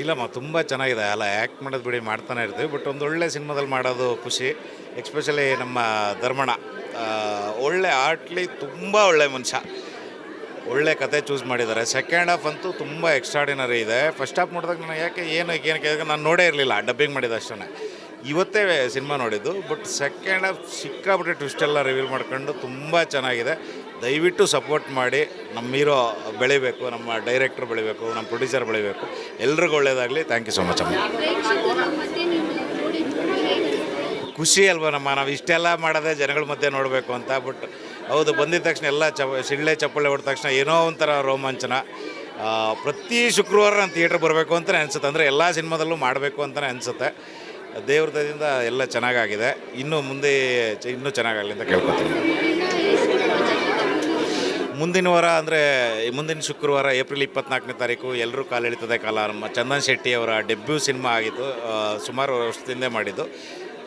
ಇಲ್ಲಮ್ಮ ತುಂಬ ಚೆನ್ನಾಗಿದೆ. ಅಲ್ಲ ಆ್ಯಕ್ಟ್ ಮಾಡೋದು ಬಿಡಿ ಮಾಡ್ತಾನೆ ಇರ್ತೀವಿ. ಬಟ್ ಒಂದು ಒಳ್ಳೆ ಸಿನಿಮಾದಲ್ಲಿ ಮಾಡೋದು ಖುಷಿ. ಎಕ್ಸ್ಪೆಷಲಿ ನಮ್ಮ ಧರ್ಮಣ್ಣ ಒಳ್ಳೆ ಆರ್ಟ್ಲಿ ತುಂಬ ಒಳ್ಳೆ ಮನುಷ್ಯ. ಒಳ್ಳೆ ಕತೆ ಚೂಸ್ ಮಾಡಿದ್ದಾರೆ. ಸೆಕೆಂಡ್ ಹಾಫ್ ಅಂತೂ ತುಂಬ ಎಕ್ಸ್ಟ್ರಾಡಿನರಿ ಇದೆ. ಫಸ್ಟ್ ಹಾಫ್ ನೋಡಿದಾಗ ನನಗೆ ಏನಕ್ಕೆ ನಾನು ನೋಡೇ ಇರಲಿಲ್ಲ, ಡಬ್ಬಿಂಗ್ ಮಾಡಿದ ಅಷ್ಟೇ. ಇವತ್ತೇ ಸಿನಿಮಾ ನೋಡಿದ್ದು. ಬಟ್ ಸೆಕೆಂಡ್ ಹಾಫ್ ಸಿಕ್ಕಾಬಿಟ್ಟೆ ಟ್ವಿಸ್ಟ್ ಎಲ್ಲ ರಿವೀಲ್ ಮಾಡ್ಕೊಂಡು ತುಂಬ ಚೆನ್ನಾಗಿದೆ. ದಯವಿಟ್ಟು ಸಪೋರ್ಟ್ ಮಾಡಿ. ನಮ್ಮ ಹೀರೋ ಬೆಳಿಬೇಕು, ನಮ್ಮ ಡೈರೆಕ್ಟ್ರ್ ಬೆಳಿಬೇಕು, ನಮ್ಮ ಪ್ರೊಡ್ಯೂಸರ್ ಬೆಳಿಬೇಕು. ಎಲ್ರಿಗೂ ಒಳ್ಳೆಯದಾಗಲಿ. ಥ್ಯಾಂಕ್ ಯು ಸೊ ಮಚ್ ಅಮ್ಮ. ಖುಷಿ ಅಲ್ವ ನಾವು ಇಷ್ಟೆಲ್ಲ ಮಾಡೋದೇ ಜನಗಳ ಮಧ್ಯೆ ನೋಡಬೇಕು ಅಂತ. ಬಟ್ ಹೌದು, ಬಂದಿದ್ದ ತಕ್ಷಣ ಎಲ್ಲ ಸಿಳ್ಳೆ ಚಪ್ಪಳೆ ಹೊಡೆದ ತಕ್ಷಣ ಏನೋ ಒಂಥರ ರೋಮಾಂಚನ. ಪ್ರತಿ ಶುಕ್ರವಾರ ನಾನು ಥಿಯೇಟ್ರ್ ಬರಬೇಕು ಅಂತಲೇ ಅನಿಸುತ್ತೆ. ಅಂದರೆ ಎಲ್ಲ ಸಿನಿಮಾದಲ್ಲೂ ಮಾಡಬೇಕು ಅಂತಲೇ ಅನಿಸುತ್ತೆ. ದೇವ್ರ ದಯದಿಂದ ಎಲ್ಲ ಚೆನ್ನಾಗಾಗಿದೆ. ಇನ್ನು ಮುಂದೆ ಇನ್ನೂ ಚೆನ್ನಾಗಾಗಲಿ ಅಂತ ಕೇಳ್ಕೊತೀನಿ. ಮುಂದಿನ ವಾರ ಅಂದರೆ ಮುಂದಿನ ಶುಕ್ರವಾರ ಏಪ್ರಿಲ್ 24ನೇ ತಾರೀಕು ಎಲ್ಲರೂ ಕಾಲೆಳಿತದೆ ಕಾಲ. ನಮ್ಮ ಚಂದನ್ ಶೆಟ್ಟಿ ಅವರ ಡೆಬ್ಯೂ ಸಿನಿಮಾ ಆಗಿದ್ದು, ಸುಮಾರು ವರ್ಷದಿಂದ ಮಾಡಿದ್ದು.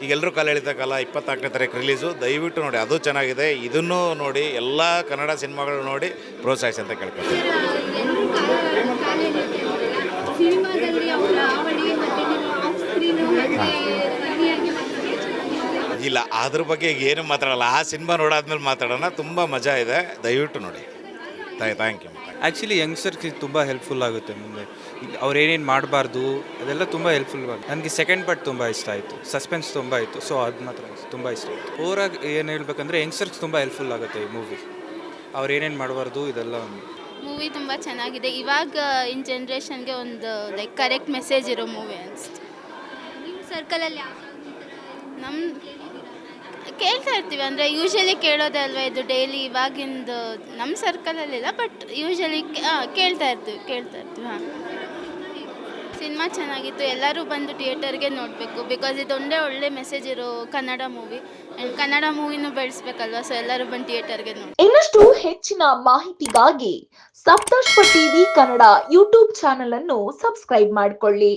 ಈಗ ಎಲ್ಲರೂ ಕಾಲೆಳಿತ ಕಾಲ 24ನೇ ತಾರೀಕು ರಿಲೀಸು. ದಯವಿಟ್ಟು ನೋಡಿ, ಅದು ಚೆನ್ನಾಗಿದೆ. ಇದನ್ನು ನೋಡಿ, ಎಲ್ಲ ಕನ್ನಡ ಸಿನಿಮಾಗಳು ನೋಡಿ ಪ್ರೋತ್ಸಾಹಿಸಿ ಅಂತ ಕೇಳ್ಕೊತೀನಿ. ಇಲ್ಲ, ಅದ್ರ ಬಗ್ಗೆ ಈಗ ಏನು ಮಾತಾಡಲ್ಲ. ಆ ಸಿನಿಮಾ ನೋಡಾದ್ಮೇಲೆ ಮಾತಾಡೋಣ. ತುಂಬ ಮಜಾ ಇದೆ, ದಯವಿಟ್ಟು ನೋಡಿ. Thank you. ಆ್ಯಕ್ಚುಲಿ ಯಂಗ್ಸ್ಟರ್ಸ್ಗೆ ತುಂಬ ಹೆಲ್ಪ್ಫುಲ್ ಆಗುತ್ತೆ ಮುಂದೆ. ಅವ್ರು ಏನೇನು ಮಾಡಬಾರ್ದು ಅದೆಲ್ಲ ತುಂಬ ಹೆಲ್ಪ್ಫುಲ್ ಆಗುತ್ತೆ. ನನಗೆ ಸೆಕೆಂಡ್ ಪಾರ್ಟ್ ತುಂಬ ಇಷ್ಟ ಆಯಿತು. ಸಸ್ಪೆನ್ಸ್ ತುಂಬ ಇತ್ತು. ಸೊ ಅದು ಮಾತ್ರ ತುಂಬ ಇಷ್ಟ ಆಯಿತು. ಓವರಾಗಿ ಏನು ಹೇಳ್ಬೇಕಂದ್ರೆ ಯಂಗ್ಸ್ಟರ್ಸ್ ತುಂಬ ಹೆಲ್ಪ್ಫುಲ್ ಆಗುತ್ತೆ ಈ ಮೂವಿ. ಅವ್ರು ಏನೇನು ಮಾಡಬಾರ್ದು ಇದೆಲ್ಲ ಮೂವಿ ತುಂಬ ಚೆನ್ನಾಗಿದೆ. ಇವಾಗ ಇನ್ ಜನ್ರೇಷನ್ಗೆ ಒಂದು ಲೈಕ್ ಕರೆಕ್ಟ್ ಮೆಸೇಜ್ ಇರೋ ಮೂವಿ ಅನಿಸ್ತು. ನಿಮ್ಮ ಸರ್ಕಲಲ್ಲಿ ನಮ್ಮ ಕೇಳ್ತಾ ಇರ್ತೀವಿ, ಅಂದರೆ ಯೂಶ್ವಲಿ ಕೇಳೋದೇ ಅಲ್ವಾ ಇದು ಡೈಲಿ. ಇವಾಗಿಂದು ನಮ್ಮ ಸರ್ಕಲಲ್ಲಿಲ್ಲ, ಬಟ್ ಯೂಶ್ವಲಿ ಕೇಳ್ತಾ ಇರ್ತೀವಿ. ಹಾಂ, ಸಿನಿಮಾ ಚೆನ್ನಾಗಿತ್ತು. ಎಲ್ಲರೂ ಬಂದು ಥಿಯೇಟರ್ಗೆ ನೋಡಬೇಕು. ಬಿಕಾಸ್ ಇದು ಒಳ್ಳೆ ಮೆಸೇಜ್ ಇರೋ ಕನ್ನಡ ಮೂವಿ. ಆ್ಯಂಡ್ ಕನ್ನಡ ಮೂವಿನೂ ಬೆಳೆಸ್ಬೇಕಲ್ವಾ. ಸೊ ಎಲ್ಲರೂ ಬಂದು ಥಿಯೇಟರ್ಗೆ ನೋಡಿ. ಇನ್ನಷ್ಟು ಹೆಚ್ಚಿನ ಮಾಹಿತಿಗಾಗಿ Saptarshi TV Kannada YouTube channel ಅನ್ನು ಸಬ್ಸ್ಕ್ರೈಬ್ ಮಾಡಿಕೊಳ್ಳಿ.